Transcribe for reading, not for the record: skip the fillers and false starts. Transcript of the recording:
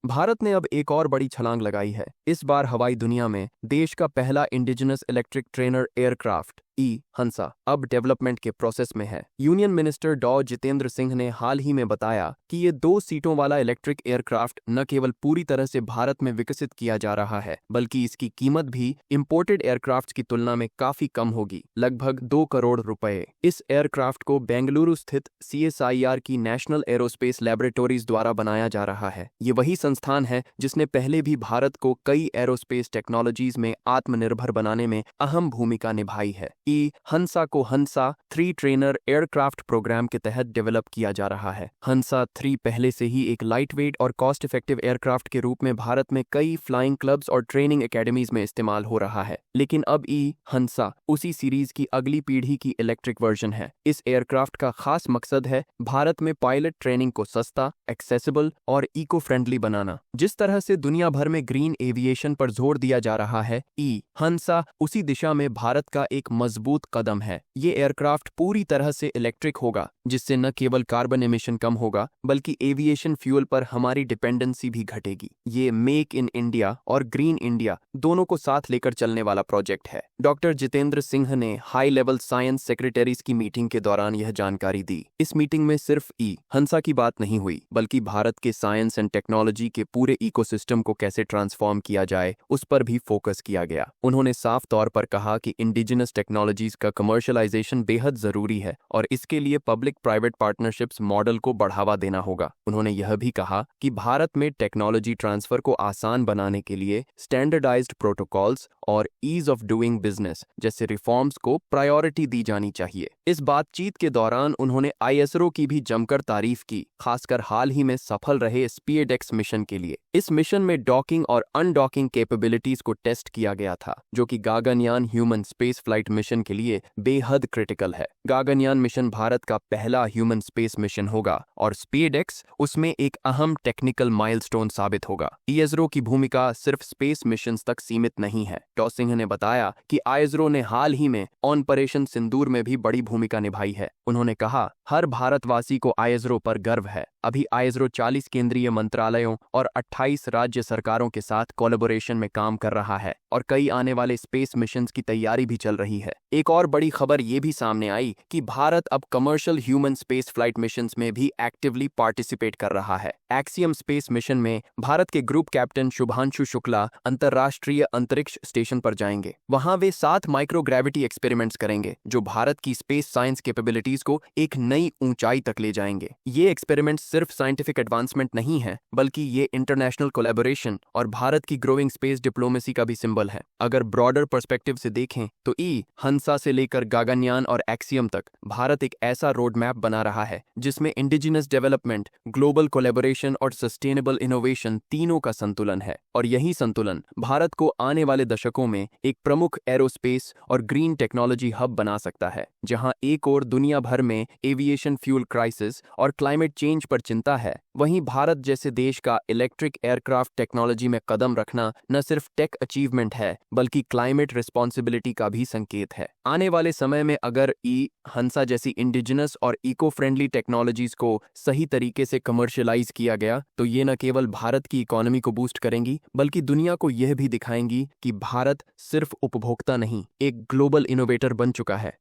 भारत ने अब एक और बड़ी छलांग लगाई है। इस बार हवाई दुनिया में देश का पहला इंडिजिनस इलेक्ट्रिक ट्रेनर एयरक्राफ्ट हंसा अब डेवलपमेंट के प्रोसेस में है। यूनियन मिनिस्टर डॉ जितेंद्र सिंह ने हाल ही में बताया कि ये 2 सीटों वाला इलेक्ट्रिक एयरक्राफ्ट न केवल पूरी तरह से भारत में विकसित किया जा रहा है, बल्कि इसकी कीमत भी इंपोर्टेड एयरक्राफ्ट की तुलना में काफी कम होगी, लगभग 2 करोड़ रुपए। इस एयरक्राफ्ट को बेंगलुरु स्थित CSIR की नेशनल एरोस्पेस लैबोरेटरीज द्वारा बनाया जा रहा है। ये वही संस्थान है जिसने पहले भी भारत को कई एरोस्पेस टेक्नोलॉजीज में आत्मनिर्भर बनाने में अहम भूमिका निभाई है। हंसा को हंसा 3 ट्रेनर एयरक्राफ्ट प्रोग्राम के तहत डेवलप किया जा रहा है। हंसा 3 पहले से ही एक लाइटवेट और कॉस्ट इफेक्टिव एयरक्राफ्ट के रूप में भारत में कई फ्लाइंग क्लब्स और ट्रेनिंग एकेडमीज में इस्तेमाल हो रहा है, लेकिन अब हंसा उसी सीरीज की अगली पीढ़ी की इलेक्ट्रिक वर्जन है। इस एयरक्राफ्ट का खास मकसद है भारत में पायलट ट्रेनिंग को सस्ता, एक्सेसिबल और इको फ्रेंडली बनाना। जिस तरह से दुनिया भर में ग्रीन एविएशन पर जोर दिया जा रहा है, हंसा उसी दिशा में भारत का एक मजबूत कदम है। ये एयरक्राफ्ट पूरी तरह से इलेक्ट्रिक होगा, जिससे न केवल कार्बन एमिशन कम होगा, बल्कि एविएशन फ्यूल पर हमारी डिपेंडेंसी भी घटेगी। ये मेक इन इंडिया और ग्रीन इंडिया दोनों को साथ लेकर चलने वाला प्रोजेक्ट है। डॉक्टर जितेंद्र सिंह ने हाई लेवल साइंस सेक्रेटरीज की मीटिंग के दौरान यह जानकारी दी। इस मीटिंग में सिर्फ हंसा की बात नहीं हुई, बल्कि भारत के साइंस एंड टेक्नोलॉजी के पूरे इकोसिस्टम को कैसे ट्रांसफॉर्म किया जाए, उस पर भी फोकस किया गया। उन्होंने साफ तौर पर कहा कि इंडिजिनस टेक्नोलॉजीज का कमर्शियलाइजेशन बेहद जरूरी है और इसके लिए पब्लिक प्राइवेट पार्टनरशिप्स मॉडल को बढ़ावा देना होगा। उन्होंने यह भी कहा कि भारत में टेक्नोलॉजी ट्रांसफर को आसान बनाने के लिए स्टैंडर्डाइज्ड प्रोटोकॉल्स और ईज ऑफ डूइंग बिजनेस जैसे रिफॉर्म्स को प्रायोरिटी दी जानी चाहिए। इस बातचीत के दौरान उन्होंने ISRO की भी जमकर तारीफ की, खासकर हाल ही में सफल रहे SpaceX मिशन के लिए। इस मिशन में डॉकिंग और अनडॉकिंग कैपेबिलिटीज को टेस्ट किया गया था, जो कि Gaganyaan human space flight mission के लिए बेहद क्रिटिकल है। गगनयान मिशन भारत का पहला ह्यूमन स्पेस मिशन होगा और SpaceX उसमें एक अहम टेक्निकल माइलस्टोन साबित होगा। ISRO की भूमिका सिर्फ स्पेस मिशंस तक सीमित नहीं है। डॉ सिंह ने बताया कि ISRO ने हाल ही में ऑपरेशन सिंदूर में भी बड़ी भूमिका निभाई है। उन्होंने कहा, हर भारतवासी को ISRO पर गर्व है। अभी ISRO 40 केंद्रीय मंत्रालयों और 28 राज्य सरकारों के साथ कोलैबोरेशन में काम कर रहा है और कई आने वाले स्पेस मिशंस की तैयारी भी चल रही है। एक और बड़ी खबर ये भी सामने आई कि भारत अब commercial human space flight missions में भी एक्टिवली पार्टिसिपेट कर रहा है। एक्सियम स्पेस मिशन में भारत के ग्रुप कैप्टन शुभांशु शुक्ला अंतर्राष्ट्रीय अंतरिक्ष स्टेशन पर जाएंगे। वहां वे 7 माइक्रोग्रेविटी एक्सपेरिमेंट्स करेंगे, जो भारत की स्पेस साइंस कैपेबिलिटीज को एक नई ऊंचाई तक ले जाएंगे। ये एक्सपेरिमेंट्स सिर्फ साइंटिफिक एडवांसमेंट नहीं है, बल्कि ये इंटरनेशनल कोलैबोरेशन और भारत की ग्रोइंग स्पेस डिप्लोमेसी का भी सिंबल है। अगर ब्रॉडर पर्सपेक्टिव से देखें तो हंसा से लेकर गगनयान और एक्सियम तक भारत एक ऐसा रोड मैप बना रहा है जिसमें इंडिजिनस डेवलपमेंट, ग्लोबल कोलैबोरेशन और सस्टेनेबल इनोवेशन तीनों का संतुलन है। और यही संतुलन भारत को आने वाले दशकों में एक प्रमुख एरोस्पेस और ग्रीन टेक्नोलॉजी हब बना सकता है। जहां एक ओर दुनिया भर में एविएशन फ्यूल क्राइसिस और क्लाइमेट चेंज पर चिंता है, वहीं भारत जैसे देश का इलेक्ट्रिक एयरक्राफ्ट टेक्नोलॉजी में कदम रखना न सिर्फ टेक अचीवमेंट है, बल्कि क्लाइमेट रिस्पॉन्सिबिलिटी का भी संकेत है। आने वाले समय में अगर हंसा जैसी इंडिजिनस और इको फ्रेंडली टेक्नोलॉजीज को सही तरीके से कमर्शियलाइज किया गया, तो ये न केवल भारत की इकोनॉमी को बूस्ट करेंगी, बल्कि दुनिया को यह भी दिखाएंगी कि भारत सिर्फ उपभोक्ता नहीं, एक ग्लोबल इनोवेटर बन चुका है।